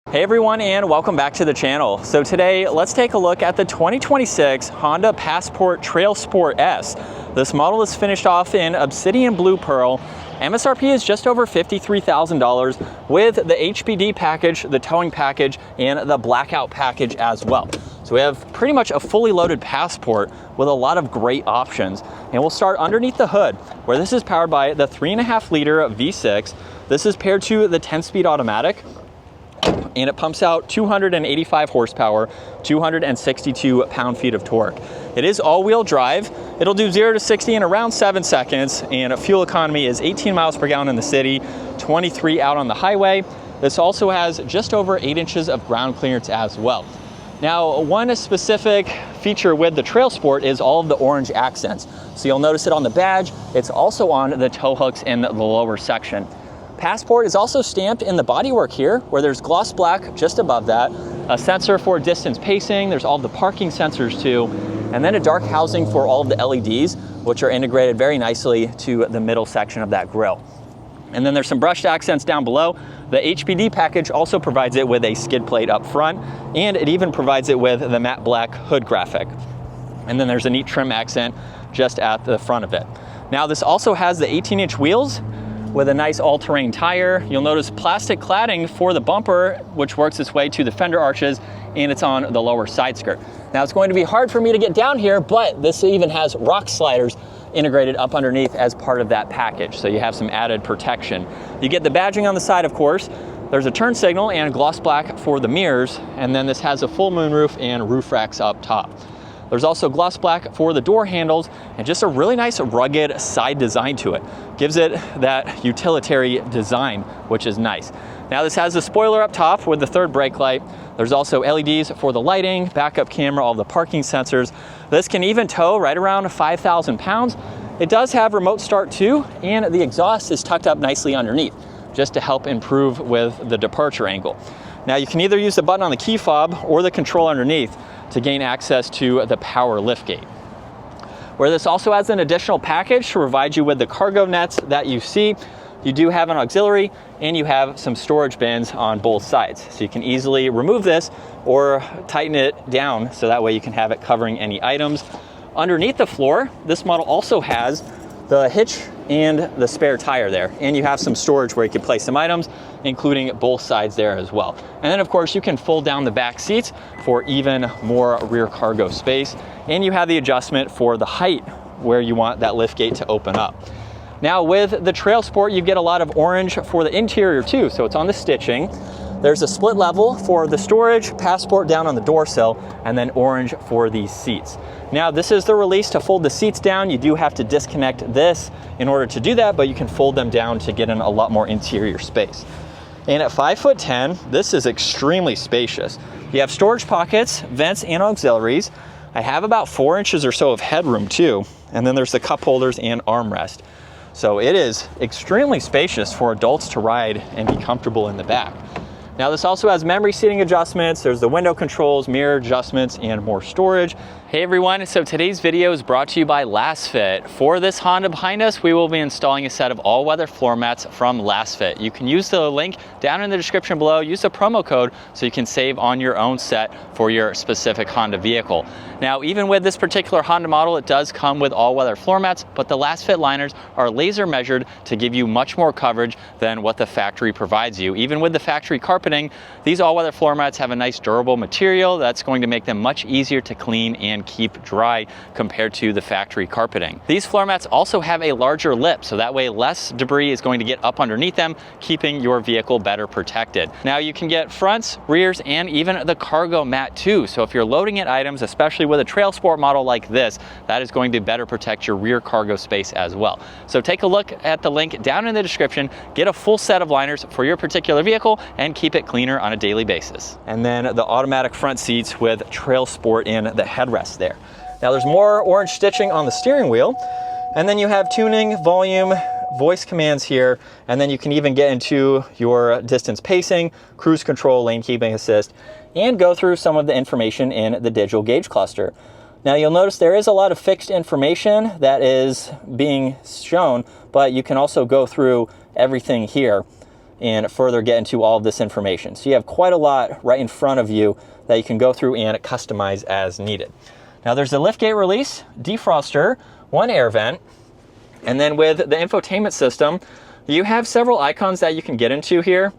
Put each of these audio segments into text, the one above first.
Hey everyone, and welcome back to the channel. So today, let's take a look at the 2026 Honda Passport Trailsport S. This model is finished off in Obsidian Blue Pearl. MSRP is just over $53,000 with the HPD package, the towing package, and the blackout package as well. So we have pretty much a fully loaded Passport with a lot of great options. And we'll start underneath the hood, where this is powered by the 3.5 liter V6. This is paired to the 10-speed automatic, and it pumps out 285 horsepower, 262 pound-feet of torque. It is all-wheel drive. It'll do 0 to 60 in around 7 seconds, and fuel economy is 18 miles per gallon in the city, 23 out on the highway. This also has just over 8 inches of ground clearance as well. Now, one specific feature with the Trailsport is all of the orange accents. So you'll notice it on the badge. It's also on the tow hooks in the lower section. Passport is also stamped in the bodywork here, where there's gloss black just above that, a sensor for distance pacing, there's all of the parking sensors too, and then a dark housing for all of the LEDs, which are integrated very nicely to the middle section of that grille. And then there's some brushed accents down below. The HPD package also provides it with a skid plate up front, and it even provides it with the matte black hood graphic. And then there's a neat trim accent just at the front of it. Now this also has the 18-inch wheels with a nice all-terrain tire. You'll notice plastic cladding for the bumper, which works its way to the fender arches, and it's on the lower side skirt. Now it's going to be hard for me to get down here, but this even has rock sliders integrated up underneath as part of that package, so you have some added protection. You get the badging on the side, of course. There's a turn signal and gloss black for the mirrors, and then this has a full moonroof and roof racks up top. There's also gloss black for the door handles and just a really nice rugged side design to it. Gives it that utilitarian design, which is nice. Now this has a spoiler up top with the third brake light. There's also LEDs for the lighting, backup camera, all the parking sensors. This can even tow right around 5,000 pounds. It does have remote start too, and the exhaust is tucked up nicely underneath, just to help improve with the departure angle. Now you can either use the button on the key fob or the control underneath to gain access to the power liftgate. Where this also has an additional package to provide you with the cargo nets that you see. You do have an auxiliary, and you have some storage bins on both sides. So you can easily remove this or tighten it down so that way you can have it covering any items. Underneath the floor, this model also has the hitch and the spare tire there. And you have some storage where you can place some items, including both sides there as well. And then of course you can fold down the back seats for even more rear cargo space. And you have the adjustment for the height where you want that liftgate to open up. Now with the Trailsport, you get a lot of orange for the interior too. So it's on the stitching. There's a split level for the storage, Passport down on the door sill, and then orange for these seats. Now this is the release to fold the seats down. You do have to disconnect this in order to do that, but you can fold them down to get in a lot more interior space. And at 5'10", this is extremely spacious. You have storage pockets, vents, and auxiliaries. I have about 4 inches or so of headroom too, and then there's the cup holders and armrest. So it is extremely spacious for adults to ride and be comfortable in the back. Now this also has memory seating adjustments, there's the window controls, mirror adjustments, and more storage. Hey everyone, so today's video is brought to you by LastFit. For this Honda behind us, we will be installing a set of all-weather floor mats from LastFit. You can use the link down in the description below, use the promo code so you can save on your own set for your specific Honda vehicle. Now even with this particular Honda model, it does come with all-weather floor mats, but the LastFit liners are laser measured to give you much more coverage than what the factory provides you. Even with the factory carpeting, these all-weather floor mats have a nice durable material that's going to make them much easier to clean and keep dry compared to the factory carpeting. These floor mats also have a larger lip, so that way less debris is going to get up underneath them, keeping your vehicle better protected. Now you can get fronts, rears, and even the cargo mat too. So if you're loading in items, especially with a Trailsport model like this, that is going to better protect your rear cargo space as well. So take a look at the link down in the description, get a full set of liners for your particular vehicle, and keep it cleaner on a daily basis. And then the automatic front seats with Trailsport in the headrest there. Now there's more orange stitching on the steering wheel, and then you have tuning, volume, voice commands here, and then you can even get into your distance pacing, cruise control, lane keeping assist, and go through some of the information in the digital gauge cluster. Now you'll notice there is a lot of fixed information that is being shown, but you can also go through everything here. and further get into all of this information. So you have quite a lot right in front of you that you can go through and customize as needed. Now there's a liftgate release, defroster, one air vent, and then with the infotainment system, you have several icons that you can get into here,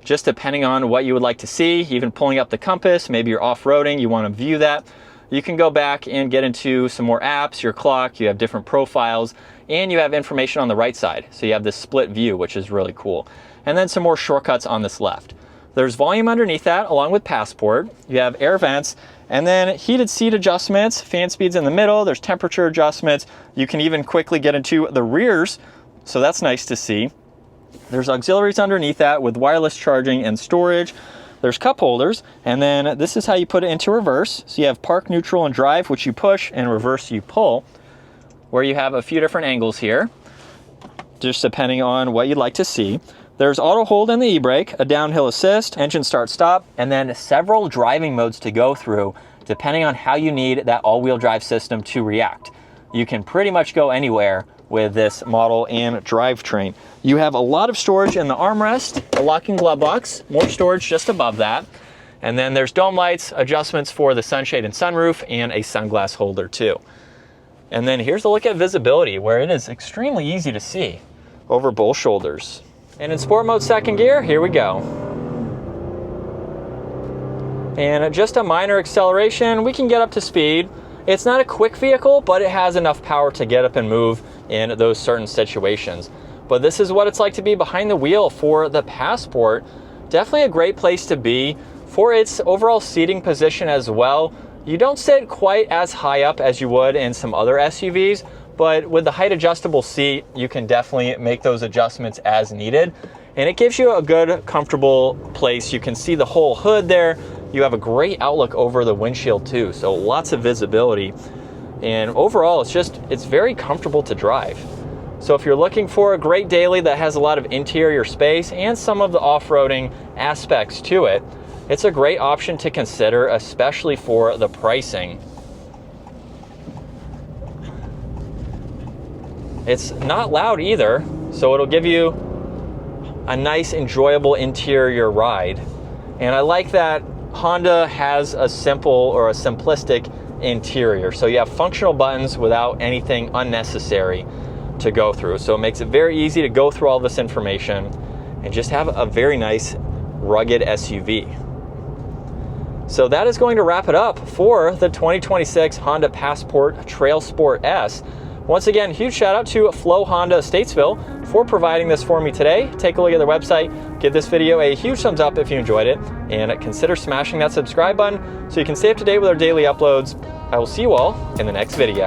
just depending on what you would like to see. Even pulling up the compass, maybe you're off-roading, you want to view that. You can go back and get into some more apps, your clock, you have different profiles, and you have information on the right side. So you have this split view, which is really cool. And then some more shortcuts on this left. There's volume underneath that, along with Passport. You have air vents, and then heated seat adjustments, fan speeds in the middle, there's temperature adjustments. You can even quickly get into the rears, so that's nice to see. There's auxiliaries underneath that with wireless charging and storage. There's cup holders, and then this is how you put it into reverse. So you have park, neutral, and drive, which you push, and reverse you pull, where you have a few different angles here, just depending on what you'd like to see. There's auto hold and the e-brake, a downhill assist, engine start stop, and then several driving modes to go through, depending on how you need that all-wheel drive system to react. You can pretty much go anywhere with this model and drivetrain. You have a lot of storage in the armrest, a locking glove box, more storage just above that. And then there's dome lights, adjustments for the sunshade and sunroof, and a sunglass holder too. And then here's a look at visibility, where it is extremely easy to see over both shoulders. And in sport mode second gear, here we go. And just a minor acceleration, we can get up to speed. It's not a quick vehicle, but it has enough power to get up and move in those certain situations. But this is what it's like to be behind the wheel for the Passport. Definitely a great place to be. For its overall seating position as well, you don't sit quite as high up as you would in some other SUVs, but with the height adjustable seat, you can definitely make those adjustments as needed. And it gives you a good, comfortable place. You can see the whole hood there. You have a great outlook over the windshield too, so lots of visibility. And overall, it's very comfortable to drive. So if you're looking for a great daily that has a lot of interior space and some of the off-roading aspects to it, it's a great option to consider, especially for the pricing. It's not loud either, so it'll give you a nice, enjoyable interior ride. And I like that Honda has a simple or a simplistic interior. So you have functional buttons without anything unnecessary to go through. So it makes it very easy to go through all this information and just have a very nice, rugged SUV. So that is going to wrap it up for the 2026 Honda Passport Trailsport S. Once again, huge shout out to Flow Honda Statesville for providing this for me today. Take a look at their website, give this video a huge thumbs up if you enjoyed it, and consider smashing that subscribe button so you can stay up to date with our daily uploads. I will see you all in the next video.